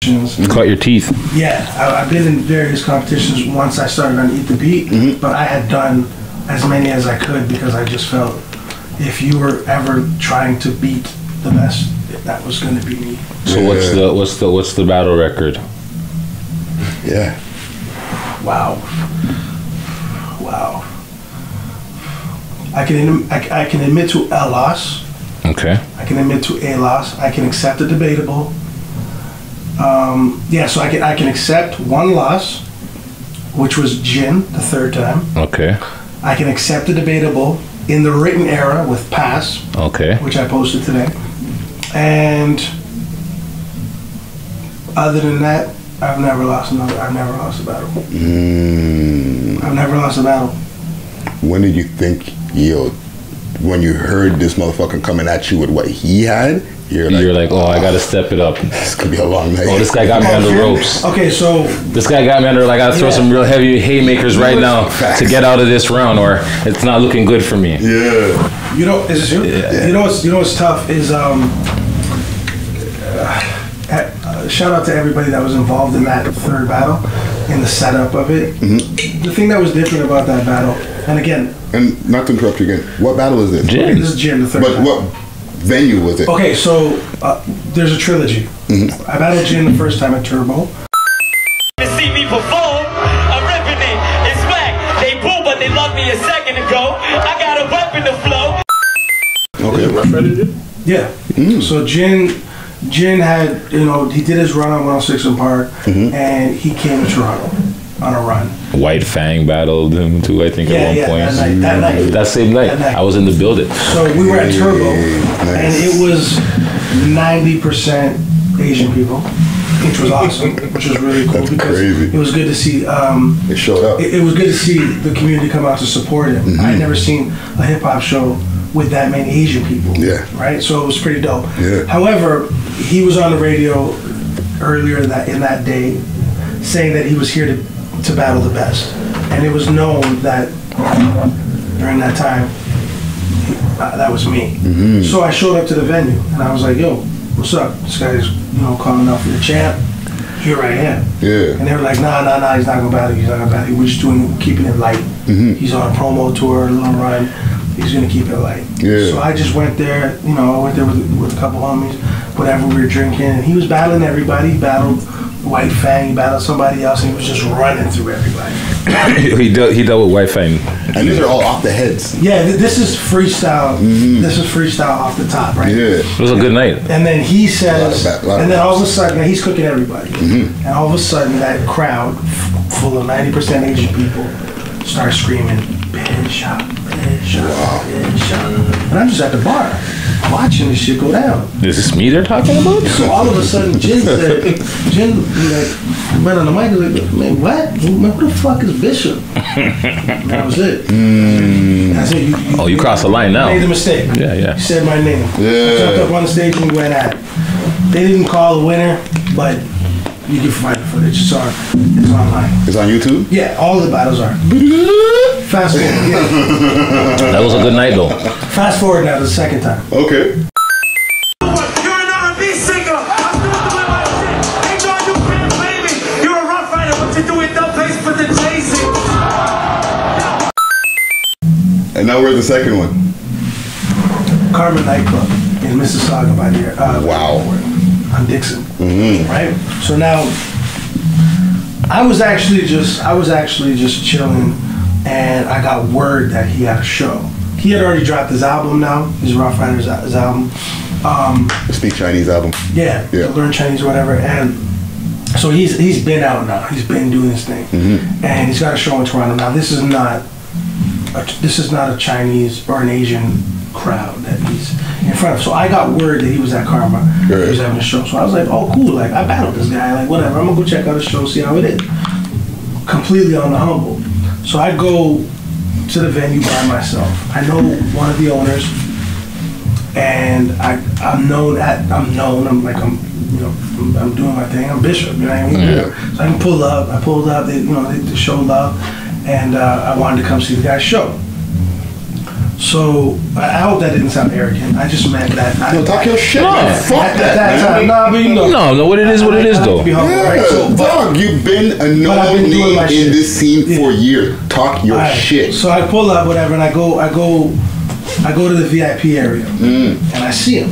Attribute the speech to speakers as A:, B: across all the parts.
A: You cut your teeth.
B: Yeah, I've been in various competitions once I started on Eat the Beat, but I had done as many as I could because I just felt if you were ever trying to beat the best, that was going to be me.
A: So what's the battle record?
C: Yeah.
B: Wow. I can admit to a loss.
A: Okay.
B: I can admit to a loss. I can accept a debatable. So I can accept one loss, which was Gin the third time.
A: Okay.
B: I can accept a debatable in the written era with Pass.
A: Okay.
B: Which I posted today. And other than that, I've never lost a battle. I've never lost a battle.
C: When did you think, when you heard this motherfucker coming at you with what he had, you're like,
A: oh, I gotta step it up.
C: This could be a long night.
A: Oh, this guy got me on the ropes.
B: Okay, so
A: this guy got me under. I gotta throw some real heavy haymakers right now to get out of this round, or it's not looking good for me.
C: Yeah.
B: You know, is this you?
A: Yeah.
B: You know what's tough is shout out to everybody that was involved in that third battle, in the setup of it. The thing that was different about that battle, and again,
C: and not to interrupt you again, what battle is this?
B: Okay, this is Gin the third.
C: But what venue was it?
B: Okay, so there's a trilogy. I battled Gin the first time at Turbo.
D: To see me perform, I'm ripping it. It's whack. They boo, but they loved me a second ago. I got a weapon to flow.
C: Okay, Rough Rider.
B: Yeah. So Gin had, he did his run on 106 in Park, and he came to Toronto on a run.
A: White Fang battled him too, I think, at one point.
B: That night.
A: That same night. I was in the building.
B: So we were at Turbo, and it was 90% Asian people, which was awesome, which was really cool.
C: That's
B: because
C: crazy.
B: It was good to see.
C: It showed up.
B: It was good to see the community come out to support him. I'd never seen a hip hop show with that many Asian people.
C: Yeah.
B: Right. So it was pretty dope.
C: Yeah.
B: However, he was on the radio earlier in that day, saying that he was here to battle the best, and it was known that during that time that was me. So I showed up to the venue and I was like, "Yo, what's up? This guy's calling out for the champ. Here I am."
C: Yeah.
B: And they were like, "Nah, he's not gonna battle you. He's not gonna battle you. We're just keeping it light. He's on a promo tour, a little run. He's gonna keep it light."
C: Yeah.
B: So I just went there. I went there with a couple homies, whatever, we were drinking. And he was battling everybody. He battled White Fang, he battled somebody else, and he was just running through everybody.
A: he dealt with White Fang.
C: And these are all off the heads.
B: Yeah, this is freestyle. This is freestyle off the top, right?
C: Yeah.
A: It was a good night.
B: And then he says, and then all of a sudden, he's cooking everybody. And all of a sudden, that crowd full of 90% Asian people start screaming, "Big shot, big shot, big shot." And I'm just at the bar watching this shit go down.
A: Is this me they're talking about?
B: So all of a sudden, Jen went on the mic and like, "Man, what? Man, who the fuck is Bishop?" And that was it. And I said,
A: you crossed the line now.
B: Made a mistake.
A: Yeah.
B: You said my name.
C: Yeah.
B: I jumped up on the stage and we went at it. They didn't call the winner, but you can find the footage. It's online.
C: It's on YouTube?
B: Yeah, all the battles are. Fast forward. Yeah.
A: That was a good night though.
B: Fast forward now to the second time.
C: Okay.
D: You're an R&B singer. I'm doing the way my shit. Ain't gonna do fans, baby. You're a rough rider. What you do in that place for the chasing?
C: And now we're at the second one.
B: Karma nightclub in Mississauga by the
C: Wow.
B: on Dixon. Right? So now I was actually just chilling, and I got word that he had a show. He had already dropped his album now, his Rough Riders his album.
C: Speak Chinese album.
B: Yeah. Learn Chinese or whatever. And so he's been out now. He's been doing his thing. And he's got a show in Toronto. Now this is not a Chinese or an Asian crowd that he's in front of. So I got word that he was at Karma. He was having a show. So I was like, "Oh, cool. Like, I battled this guy. Like, whatever. I'm going to go check out his show, see how it is." Completely on the humble. So I go to the venue by myself. I know one of the owners, and I'm known. I'm doing my thing. I'm Bishop. You know what I mean?
C: Yeah.
B: So I can pull up. I pulled up. They showed love, and I wanted to come see the guy's show. So I hope that didn't sound arrogant. I just meant that.
C: No, talk your shit.
A: No.
C: Fuck that, man.
B: Nah, but you know.
A: No, what it is, though.
B: Be humble,
C: Yeah,
B: right? So,
C: dog, you've been a known name in this scene for years. Talk your shit.
B: So I pull up, whatever, and I go to the VIP area, and I see him.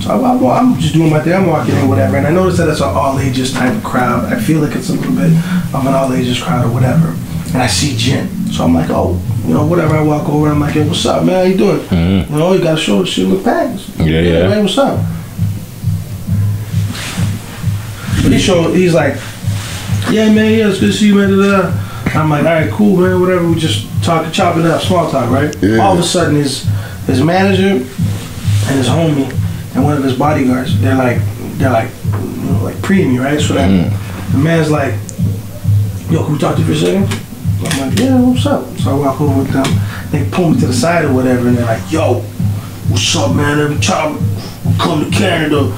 B: So I'm just doing my thing. I'm walking in, whatever, and I notice that it's an all ages type of crowd. I feel like it's a little bit of an all ages crowd or whatever. And I see Jen, so I'm like, oh, you know, whatever. I walk over, and I'm like, hey, what's up, man? How you doing? You know, you gotta show the shit with Paige.
A: Yeah.
B: Man, what's up? But he's like, yeah, man, yeah, it's good to see you, man. I'm like, all right, cool, man, whatever. We just chopping it up, small talk, right?
C: Yeah.
B: All of a sudden, his manager and his homie and one of his bodyguards, they're like, you know, like pre me, right? So that the man's like, yo, can we talk to you for a second? I'm like, yeah, what's up? So I walk over with them. They pull me to the side or whatever, and they're like, yo, what's up, man? Every time we come to Canada,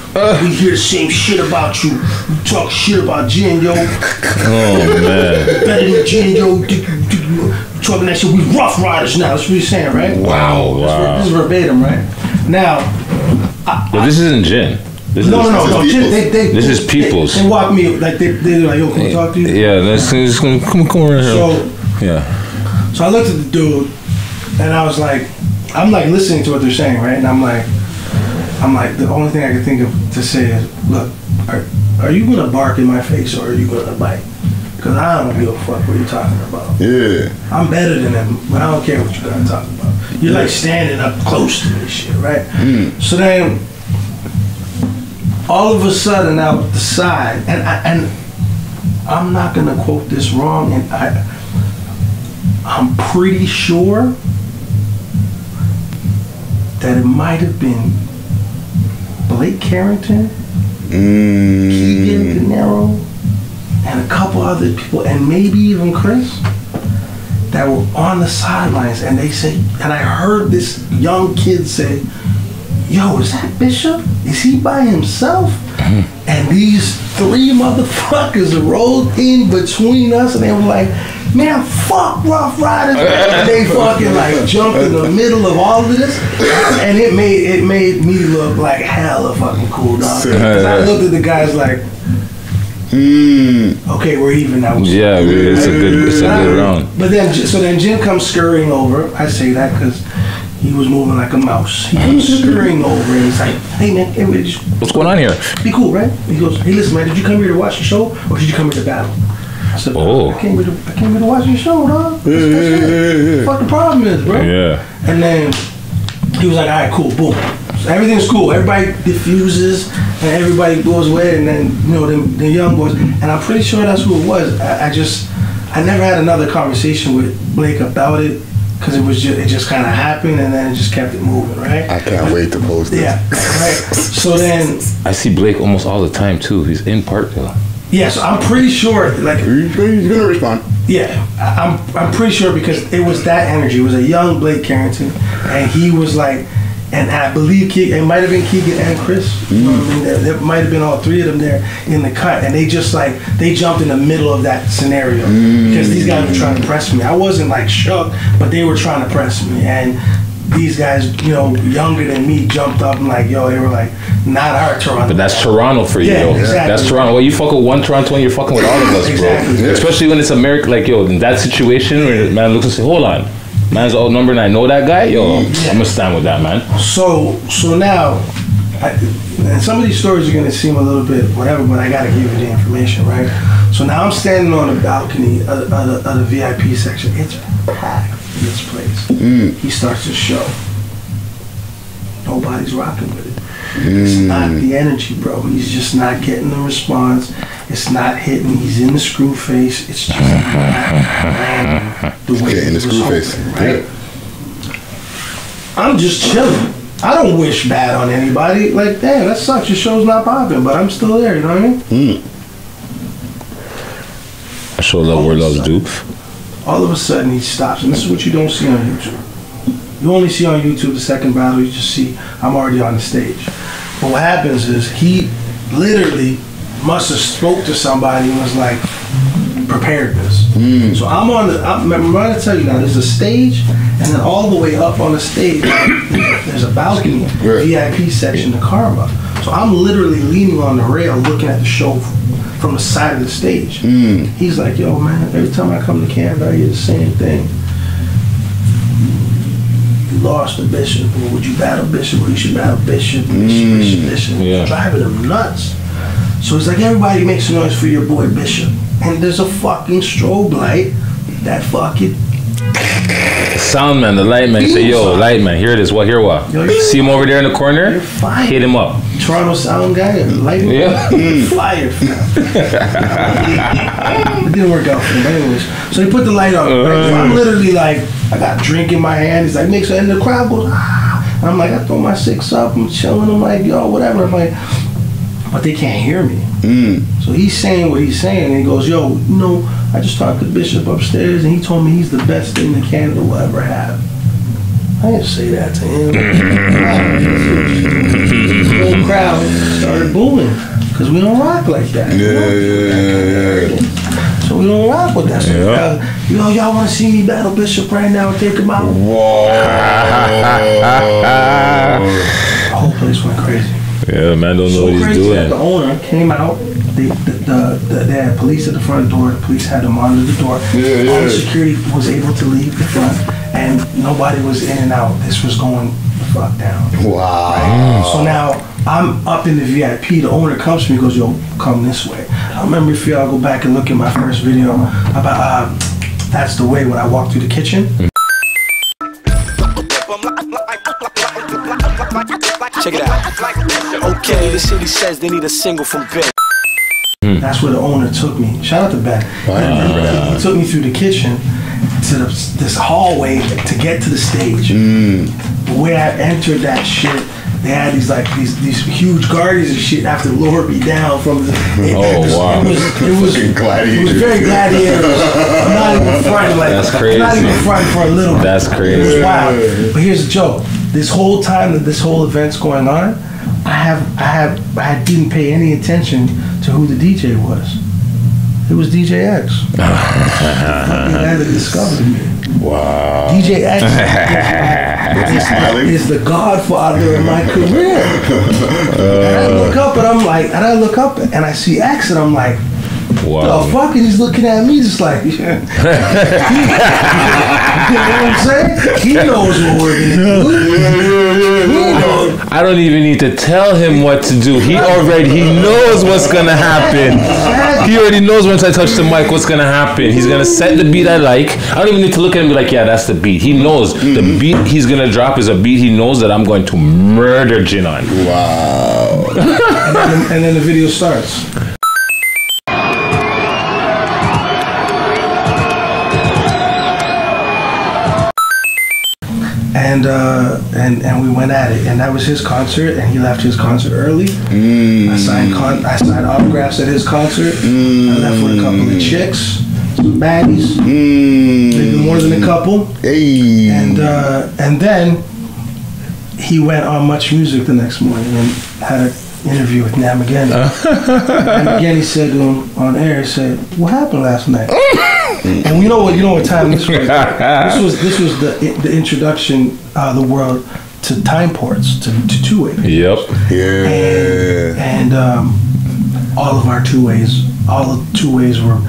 B: we hear the same shit about you. We talk shit about Jen, yo.
A: Oh, man.
B: Better than Jen, yo. You talking that shit. We rough riders now. That's what he's saying, right?
A: Wow.
B: This is verbatim, right? Now,
A: But this isn't Jen.
B: No.
A: This is people's.
B: They walk me like they're like, yo, can we talk to you?
A: Yeah, let's come around here.
B: So I looked at the dude, and I was like, I'm like listening to what they're saying, right? And I'm like, the only thing I can think of to say is, look, are you gonna bark in my face or are you gonna bite? Because I don't give a fuck what you're talking about.
C: Yeah.
B: I'm better than them, but I don't care what you're gonna talk about. You're like standing up close to me, shit, right? So then, all of a sudden, out the side, and I'm not gonna quote this wrong, and I'm pretty sure that it might have been Blake Carrington, Keegan De Niro, and a couple other people, and maybe even Chris, that were on the sidelines, and they say, and I heard this young kid say, yo, is that Bishop? Is he by himself? And these three motherfuckers rolled in between us, and they were like, man, fuck Rough Riders. And they fucking like jumped in the middle of all of this, and it made me look like hella fucking cool, dog. 'Cause I looked at the guys like, okay, we're even now.
A: Yeah, it's a good round.
B: But then Jim comes scurrying over. I say that because he was moving like a mouse. He comes scurrying over and he's like, hey man,
A: what's going on here?
B: Be cool, right? He goes, hey listen man, did you come here to watch the show or did you come here to battle? I said, I came here to watch your show, dog. That's it. What the problem is, bro?
A: Yeah.
B: And then he was like, all right, cool, boom. So everything's cool. Everybody diffuses and everybody goes away, and then you know the young boys. And I'm pretty sure that's who it was. I never had another conversation with Blake about it because it just kind of happened, and then it just kept it moving, right?
C: I can't wait to post this.
B: Yeah, right. So then
A: I see Blake almost all the time too. He's in Parkville.
B: Yeah, so I'm pretty sure, like
C: he's gonna respond.
B: Yeah, I'm pretty sure because it was that energy. It was a young Blake Carrington, and he was like, and I believe it might have been Keegan and Chris. You know what I mean? There might have been all three of them there in the cut, and they just like they jumped in the middle of that scenario because these guys were trying to press me. I wasn't like shook, but they were trying to press me, and these guys, you know, younger than me, jumped up and like, yo, they were like, not our Toronto.
A: But that's Toronto for you,
B: yeah,
A: yo.
B: Exactly.
A: That's Toronto. Well, you fuck with one Toronto and you're fucking with all of us,
B: exactly.
A: bro. Yeah. Especially when it's America, like, yo, in that situation where the man looks and say, hold on, man's outnumbered and I know that guy, yo, I'm gonna stand with that, man.
B: So now, and some of these stories are gonna seem a little bit whatever, but I gotta give you the information, right? So now I'm standing on the balcony of the VIP section. It's packed. This place. He starts to show. Nobody's rocking with it. It's not the energy, bro. He's just not getting the response. It's not hitting. He's in the screw face. It's just not landing the way
C: in the screw face,
B: right? I'm just chilling. I don't wish bad on anybody. Like, damn, that sucks. Your show's not popping, but I'm still there. You know what I mean?
A: I show love where love's due.
B: All of a sudden he stops, and this is what you don't see on YouTube. You only see on YouTube the second battle, you just see I'm already on the stage. But what happens is he literally must have spoke to somebody and was like, prepared this. So I'm on the. I'm going to tell you now. There's a stage, and then all the way up on the stage, there's a balcony, VIP section to Karma. So I'm literally leaning on the rail, looking at the show from the side of the stage. He's like, "Yo, man, every time I come to Canada, I hear the same thing. You lost the Bishop, or would you battle Bishop, or you should battle Bishop, Bishop.
A: Yeah.
B: Driving them nuts." So it's like, everybody makes a noise for your boy Bishop. And there's a fucking strobe light that fucking...
A: Sound man, the light man, say, yo, light man, hear this, what, hear what?
B: Yo,
A: see him over there in the corner?
B: You're fired.
A: Hit him up.
B: Toronto sound guy, lighting fired. It didn't work out for him, anyways. So he put the light on. Right? So I'm literally like, I got a drink in my hand. He's like, mix it, and the crowd goes, ah. And I'm like, I throw my 6 up, I'm chilling. I'm like, yo, whatever. I'm like, but they can't hear me. So he's saying what he's saying, and he goes, yo, you know, I just talked to Bishop upstairs, and he told me he's the best thing that Canada will ever have. I didn't say that to him. The whole crowd started booming, because we don't rock like that. So we don't rock with that. So yo, y'all want to see me battle Bishop right now and take him out?
C: Whoa.
B: The whole place went crazy.
A: Yeah, man don't know what he's doing.
B: The owner came out. They had police at the front door. The police had to monitor the door. All the security was able to leave the front, and nobody was in and out. This was going the fuck down.
C: Wow.
B: Right? So now I'm up in the VIP. The owner comes to me and goes, yo, come this way. I remember if y'all go back and look at my first video about that's the way when I walked through the kitchen.
E: Check it out. Okay, the city says they need a single from Bizz.
B: That's where the owner took me. Shout out to Ben. He took me through the kitchen to this hallway to get to the stage. The way I entered that shit, they had these huge guardians and shit have to lower me down from the. It was very gladiator. I'm not even fronting like
A: that's crazy.
B: I'm not even fronting for a little bit.
A: That's crazy.
B: It was wild. But here's the joke. This whole time that this whole event's going on, I didn't pay any attention to who the DJ was. It was DJ X. The guy that discovered me.
C: Wow.
B: DJ X is the godfather of my career. And I look up and I see X and I'm like,
A: wow.
B: the fuck? And he's looking at me just like, you know what I'm saying? He knows what we're gonna do.
A: I don't even need to tell him what to do. He knows what's gonna happen. He already knows once I touch the mic what's gonna happen. He's gonna set the beat I like. I don't even need to look at him and be like, yeah, that's the beat. He knows the beat he's gonna drop is a beat he knows that I'm going to murder Jin on.
C: Wow.
B: and then the video starts. And we went at it, and that was his concert, and he left his concert early. I signed autographs at his concert. I left with a couple of chicks, some baddies, maybe more than a couple.
C: Hey.
B: And then he went on Much Music the next morning and had an interview with Nam again. And again he said to him on air, he said, "What happened last night?" And you know what time this was? This was the introduction of the world to time ports, to two-way.
A: Yep.
C: Yeah.
B: And all the two-ways were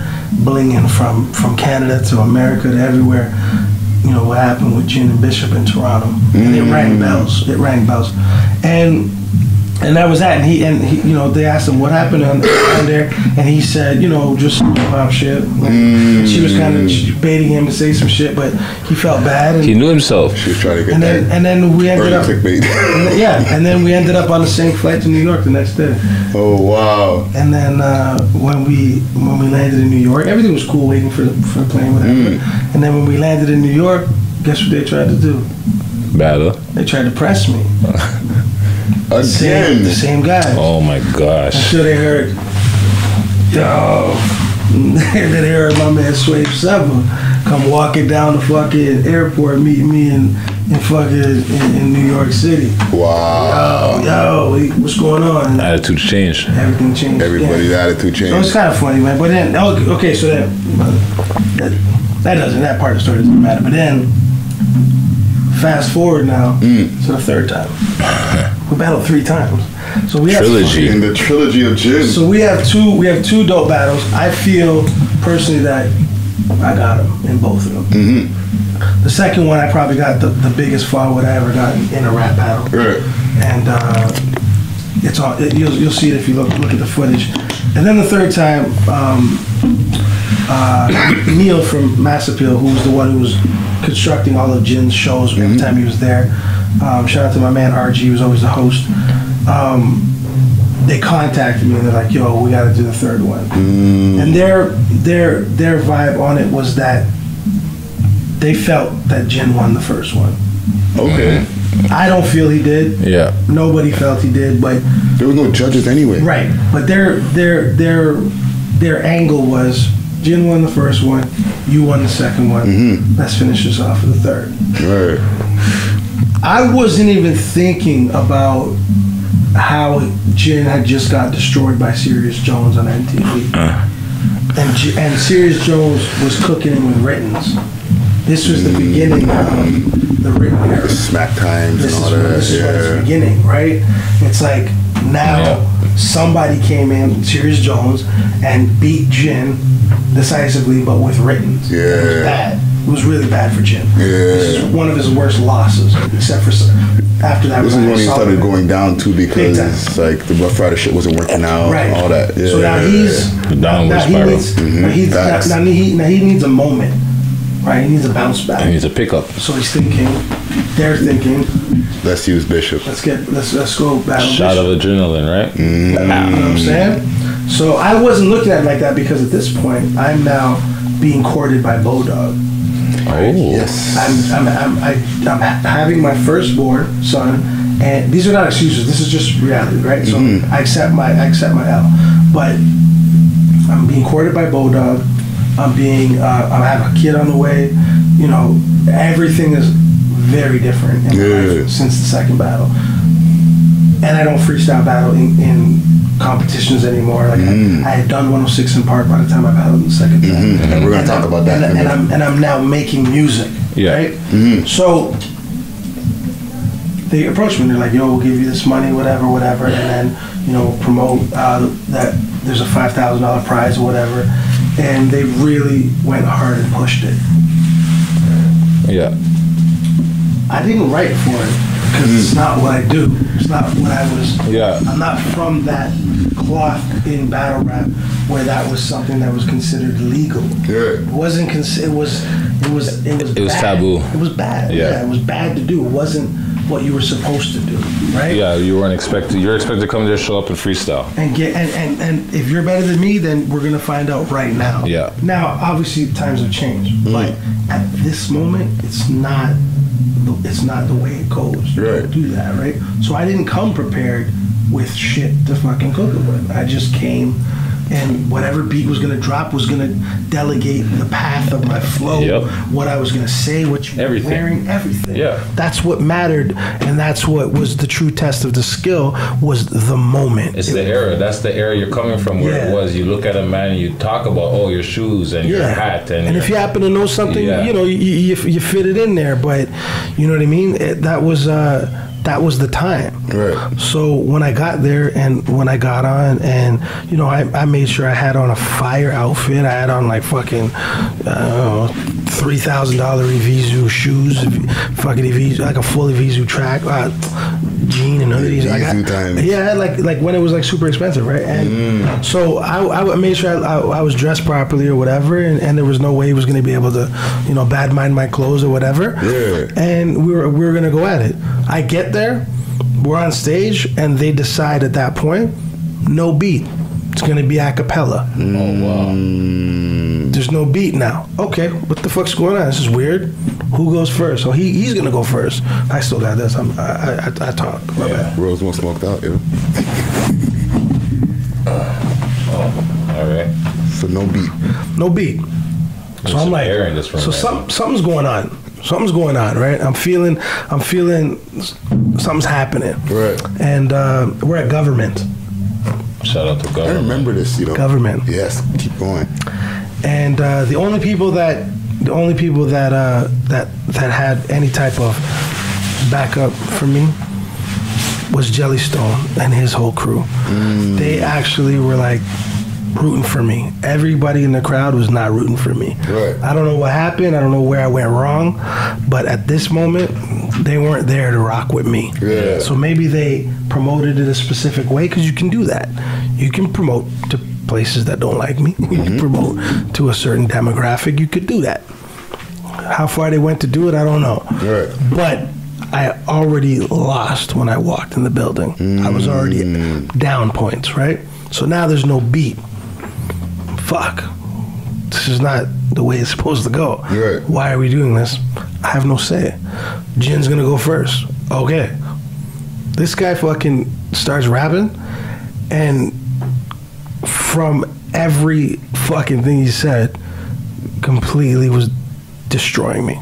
B: blinging from Canada to America to everywhere. You know what happened with Jin and Bishop in Toronto, and it rang bells. And that was that. And he, you know, they asked him what happened on there, and he said, you know, just about shit. And she was kind of baiting him to say some shit, but he felt bad. And
A: he knew himself.
C: She was trying to get
B: and then we ended up. And then we ended up on the same flight to New York the next day.
C: Oh wow!
B: And then when we landed in New York, everything was cool, waiting for the plane, whatever. And then when we landed in New York, guess what they tried to do?
A: Battle. They
B: tried to press me.
C: Again.
B: The same guy.
A: Oh my gosh.
B: Until they heard, yo. And then they heard my man Swave 7 come walking down the fucking airport, meeting me and in fucking in New York City.
C: Wow.
B: Yo, what's going on?
A: Attitudes changed.
B: Everything changed.
C: Everybody's attitude changed.
B: So it's kind of funny, man. But then, okay, so that part of the story doesn't matter. But then, fast forward now to the third time. We battled 3 times. So we
A: Trilogy.
C: In the trilogy of Jin.
B: So we have two dope battles. I feel personally that I got them in both of them.
C: Mm-hmm.
B: The second one, I probably got the biggest forward I ever got in a rap battle.
C: Right.
B: And it's all you'll see it if you look at the footage. And then the third time, Neil from Mass Appeal, who was the one who was constructing all of Jin's shows every time he was there. Shout out to my man RG, who was always the host. They contacted me and they're like, "Yo, we got to do the third one." And their vibe on it was that they felt that Jin won the first one.
C: Okay.
B: I don't feel he did.
A: Yeah.
B: Nobody felt he did, but
C: there was no judges anyway.
B: Right. But their angle was Jin won the first one, you won the second one. Let's finish this off with the third.
C: Right.
B: I wasn't even thinking about how Jin had just got destroyed by Serious Jones on MTV. And Serious Jones was cooking him with writtens. This was the beginning of the written era.
C: Smack times and all that.
B: This is when it's beginning, right? It's like now somebody came in, Serious Jones, and beat Jin decisively, but with writtens.
C: Yeah.
B: It was bad. It was really bad for Jin.
C: Yeah.
B: This is one of his worst losses, except for after that.
C: This is when he started going down too because like the Rough Rider shit wasn't working out,
B: right?
C: All that. Yeah.
B: So now he's
A: the downward spiral.
B: Now he needs a moment, right? He needs a bounce back.
A: He needs a pickup.
B: So he's thinking, they're thinking,
C: let's use Bishop.
B: Let's go battle
A: Shot
B: Bishop.
A: of adrenaline, right?
B: You know what I'm saying? So I wasn't looking at it like that because at this point I'm now being courted by Bodog.
A: Oh
C: yes.
B: I'm having my firstborn son, and these are not excuses. This is just reality, right? So I accept my L, but I'm being courted by Bodog. I have a kid on the way. You know, everything is very different in my life since the second battle, and I don't freestyle battle in competitions anymore. Like I had done 106 in Park by the time I battled in the second time.
C: And we're gonna talk about that.
B: And I'm now making music, right? So they approached me and they're like, "Yo, we'll give you this money, whatever," and then promote that there's a $5,000 prize or whatever. And they really went hard and pushed it.
A: Yeah.
B: I didn't write for it because it's not what I do. It's not what I was.
A: Yeah.
B: I'm not from that cloth in battle rap where that was something that was considered legal.
C: Yeah.
B: It wasn't. It was bad.
A: Taboo.
B: It was bad.
A: Yeah.
B: It was bad to do. It wasn't what you were supposed to do, right?
A: Yeah, you weren't expected. You're expected to come there, show up, and freestyle.
B: And if you're better than me, then we're gonna find out right now.
A: Yeah.
B: Now, obviously, times have changed, but at this moment, it's not the way it goes. You don't do that, right? So I didn't come prepared with shit to fucking cook it with. I just came. And whatever beat was gonna drop was gonna delegate the path of my flow, what I was gonna say, what you were wearing, everything.
A: Yeah,
B: that's what mattered, and that's what was the true test of the skill was the moment.
A: It's the era. That's the era you're coming from. Where it was, you look at a man and you talk about your shoes and your hat, and
B: if you happen to know something, you fit it in there. But you know what I mean. That was the time.
C: Right.
B: So when I got there and when I got on, and I made sure I had on a fire outfit. I had on like fucking $3,000 Evisu shoes, fucking Evisu, like a full Evisu track, jean and hoodies. Like when it was like super expensive, right? And so I made sure I was dressed properly or whatever, and there was no way he was going to be able to, bad mind my clothes or whatever.
C: Yeah.
B: And we were going to go at it. I get there, we're on stage, and they decide at that point, no beat. It's going to be a cappella.
A: Oh, wow.
B: There's no beat now. Okay, what the fuck's going on? This is weird. Who goes first? So he's going to go first. I still got this. I talk. My bad.
C: Rose more smoked out,
A: all right.
C: So no beat.
B: No beat. So I'm like,
A: air in this room,
B: so something's going on. something's going on, right? I'm feeling something's happening.
C: Right.
B: And we're at government.
A: Shout out to government.
C: I remember this, you know.
B: Government.
C: Yes, keep going.
B: And the only people that had any type of backup for me was Jellystone and his whole crew. They actually were like rooting for me. Everybody in the crowd was not rooting for me.
C: Right.
B: I don't know what happened. I don't know where I went wrong. But at this moment, they weren't there to rock with me.
C: Yeah.
B: So maybe they promoted it a specific way, because you can do that. You can promote to places that don't like me. You can promote to a certain demographic. You could do that. How far they went to do it, I don't know.
C: Right.
B: But I already lost when I walked in the building. I was already down points, right? So now there's no beat. Fuck. This is not the way it's supposed to go.
C: Right.
B: Why are we doing this? I have no say. Jin's gonna go first. Okay. This guy fucking starts rapping, and from every fucking thing he said, completely was destroying me.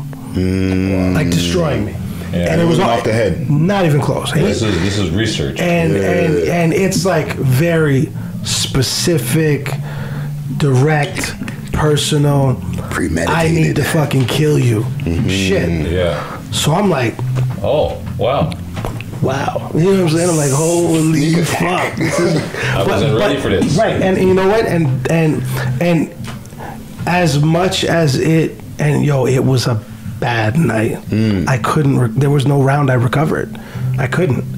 B: Like destroying me.
A: Yeah.
B: And it was
C: off the head.
B: Not even close.
A: This is research.
B: And it's like very specific, direct, personal.
C: Premeditated.
B: I need to fucking kill you. Shit.
A: Yeah.
B: So I'm like,
A: oh, wow.
B: wow. You know what I'm saying? I'm like, holy fuck.
A: I wasn't ready for this.
B: Right. And you know what? And as much as it was a bad night. I couldn't, there was no round I recovered. I couldn't.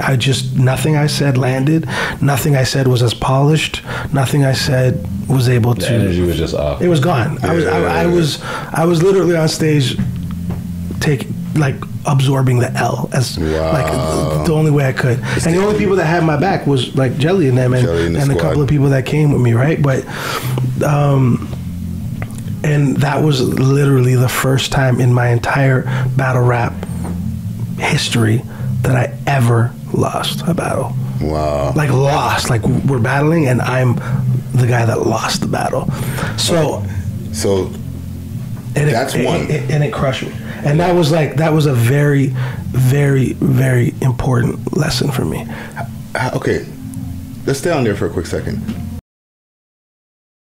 B: Nothing I said landed. Nothing I said was as polished. Nothing I said was able to.
A: The energy was just off.
B: It was gone. I was literally on stage, absorbing the L as like the only way I could. And the only people that had my back was like Jelly and them and a couple of people that came with me, right? But and that was literally the first time in my entire battle rap history that I ever lost a battle.
C: Wow.
B: Like lost. Like we're battling and I'm the guy that lost the battle. So
C: that's one.
B: And it crushed me. And that was a very, very, very important lesson for me.
C: Okay. Let's stay on there for a quick second.